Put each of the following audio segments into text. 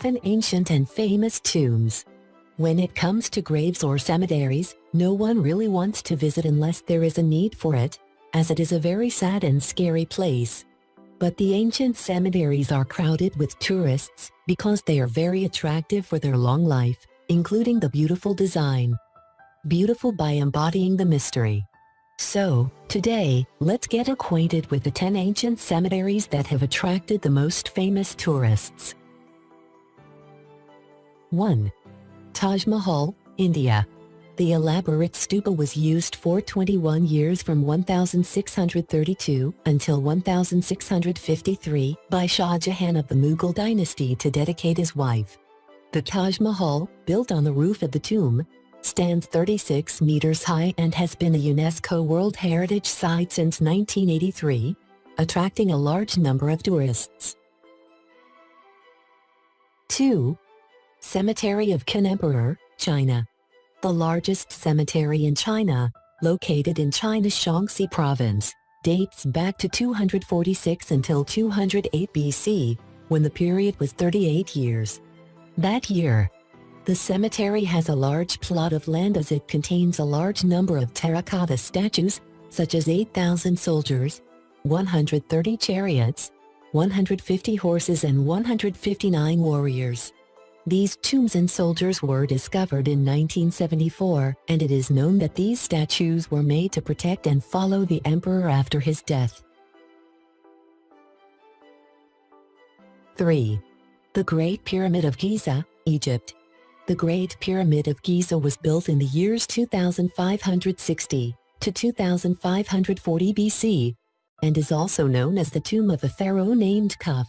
7 ancient and famous tombs. When it comes to graves or cemeteries, no one really wants to visit unless there is a need for it, as it is a very sad and scary place. But the ancient cemeteries are crowded with tourists because they are very attractive for their long life, including the beautiful design. Beautiful by embodying the mystery. So, today, let's get acquainted with the 10 ancient cemeteries that have attracted the most famous tourists. 1. Taj Mahal, India. The elaborate stupa was used for 21 years from 1632 until 1653 by Shah Jahan of the Mughal dynasty to dedicate his wife. The Taj Mahal, built on the roof of the tomb, stands 36 meters high and has been a UNESCO World Heritage Site since 1983, attracting a large number of tourists. 2. Cemetery of Qin Emperor, China. The largest cemetery in China, located in China's Shaanxi province, dates back to 246 until 208 BC, when the period was 38 years. That year, the cemetery has a large plot of land as it contains a large number of terracotta statues, such as 8,000 soldiers, 130 chariots, 150 horses and 159 warriors. These tombs and soldiers were discovered in 1974, and it is known that these statues were made to protect and follow the emperor after his death. 3. The Great Pyramid of Giza, Egypt. The Great Pyramid of Giza was built in the years 2560 to 2540 BC, and is also known as the tomb of a pharaoh named Khuf.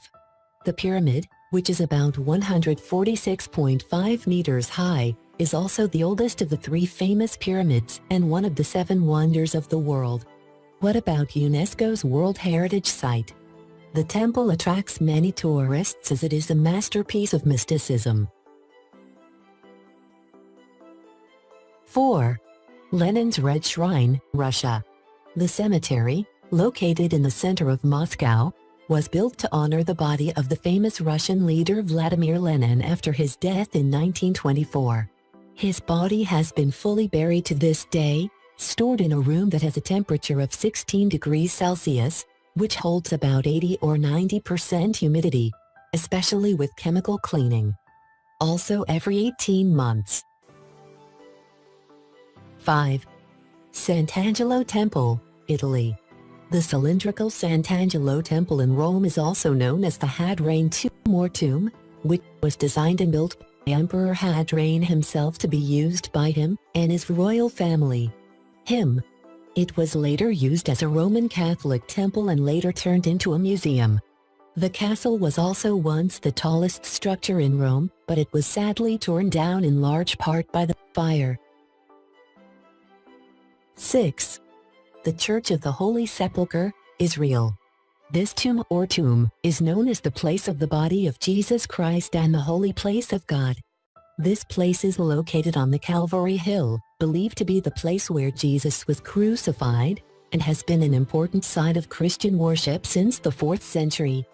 The pyramid, which is about 146.5 meters high, is also the oldest of the 3 famous pyramids and one of the 7 wonders of the world. What about UNESCO's World Heritage Site? The temple attracts many tourists as it is a masterpiece of mysticism. 4. Lenin's Red Shrine, Russia. The cemetery, located in the center of Moscow, was built to honor the body of the famous Russian leader Vladimir Lenin after his death in 1924. His body has been fully buried to this day, stored in a room that has a temperature of 16 degrees Celsius, which holds about 80 or 90% humidity, especially with chemical cleaning. Also every 18 months. 5. Sant'Angelo Temple, Italy. The cylindrical Sant'Angelo Temple in Rome is also known as the Hadrian tomb or tomb, which was designed and built by Emperor Hadrian himself to be used by him and his royal family. It was later used as a Roman Catholic temple and later turned into a museum. The castle was also once the tallest structure in Rome, but it was sadly torn down in large part by the fire. 6. The Church of the Holy Sepulchre, Israel. This tomb or tomb is known as the place of the body of Jesus Christ and the holy place of God. This place is located on the Calvary Hill, believed to be the place where Jesus was crucified, and has been an important site of Christian worship since the 4th century.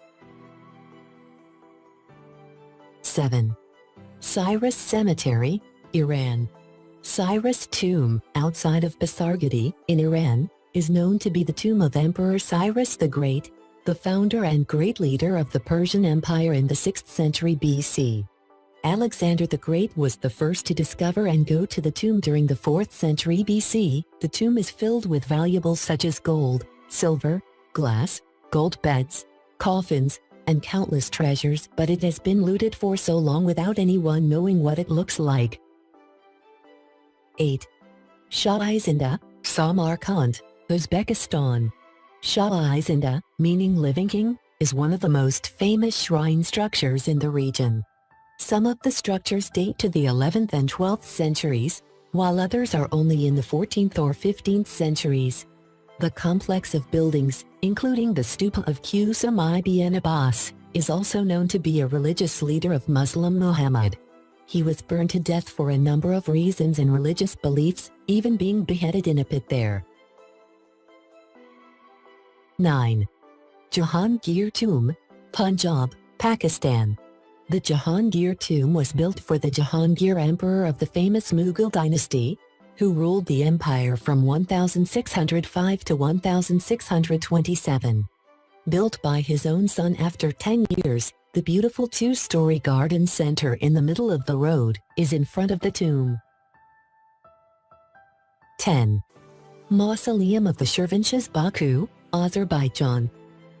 7. Cyrus Cemetery, Iran. Cyrus Tomb, outside of Pasargadae, in Iran, is known to be the tomb of Emperor Cyrus the Great, the founder and great leader of the Persian Empire in the 6th century BC. Alexander the Great was the first to discover and go to the tomb during the 4th century BC. The tomb is filled with valuables such as gold, silver, glass, gold beds, coffins, and countless treasures, but it has been looted for so long without anyone knowing what it looks like. 8. Shah-i-Zinda, Samarkand, Uzbekistan. Shah-i-Zinda, meaning living king, is one of the most famous shrine structures in the region. Some of the structures date to the 11th and 12th centuries, while others are only in the 14th or 15th centuries. The complex of buildings, including the stupa of Qusay ibn Abbas, is also known to be a religious leader of Muslim Muhammad. He was burned to death for a number of reasons and religious beliefs, even being beheaded in a pit there. 9. Jahangir Tomb, Punjab, Pakistan. The Jahangir tomb was built for the Jahangir emperor of the famous Mughal dynasty, who ruled the empire from 1605 to 1627. Built by his own son after 10 years, the beautiful two-story garden center in the middle of the road is in front of the tomb. 10. Mausoleum of the Shirvanshahs, Baku, Azerbaijan.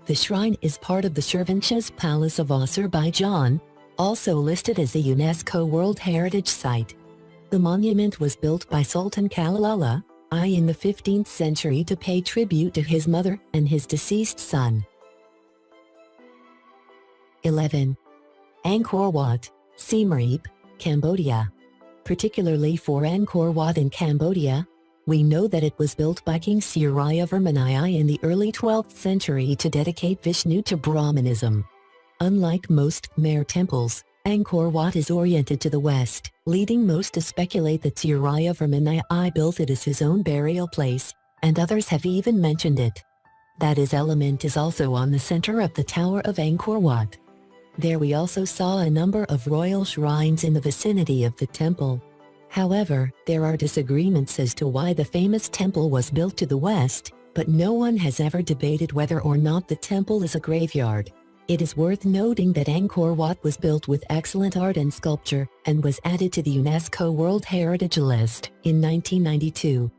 The shrine is part of the Shirvanshahs Palace of Azerbaijan, also listed as a UNESCO World Heritage Site. The monument was built by Sultan Kalalallah I in the 15th century to pay tribute to his mother and his deceased son. 11. Angkor Wat, Siem Reap, Cambodia. Particularly for Angkor Wat in Cambodia, we know that it was built by King Suryavarman in the early 12th century to dedicate Vishnu to Brahmanism. Unlike most Khmer temples, Angkor Wat is oriented to the west, leading most to speculate that Suryavarman I built it as his own burial place, and others have even mentioned it. That his element is also on the center of the Tower of Angkor Wat. There we also saw a number of royal shrines in the vicinity of the temple. However, there are disagreements as to why the famous temple was built to the west, but no one has ever debated whether or not the temple is a graveyard. It is worth noting that Angkor Wat was built with excellent art and sculpture, and was added to the UNESCO World Heritage List in 1992.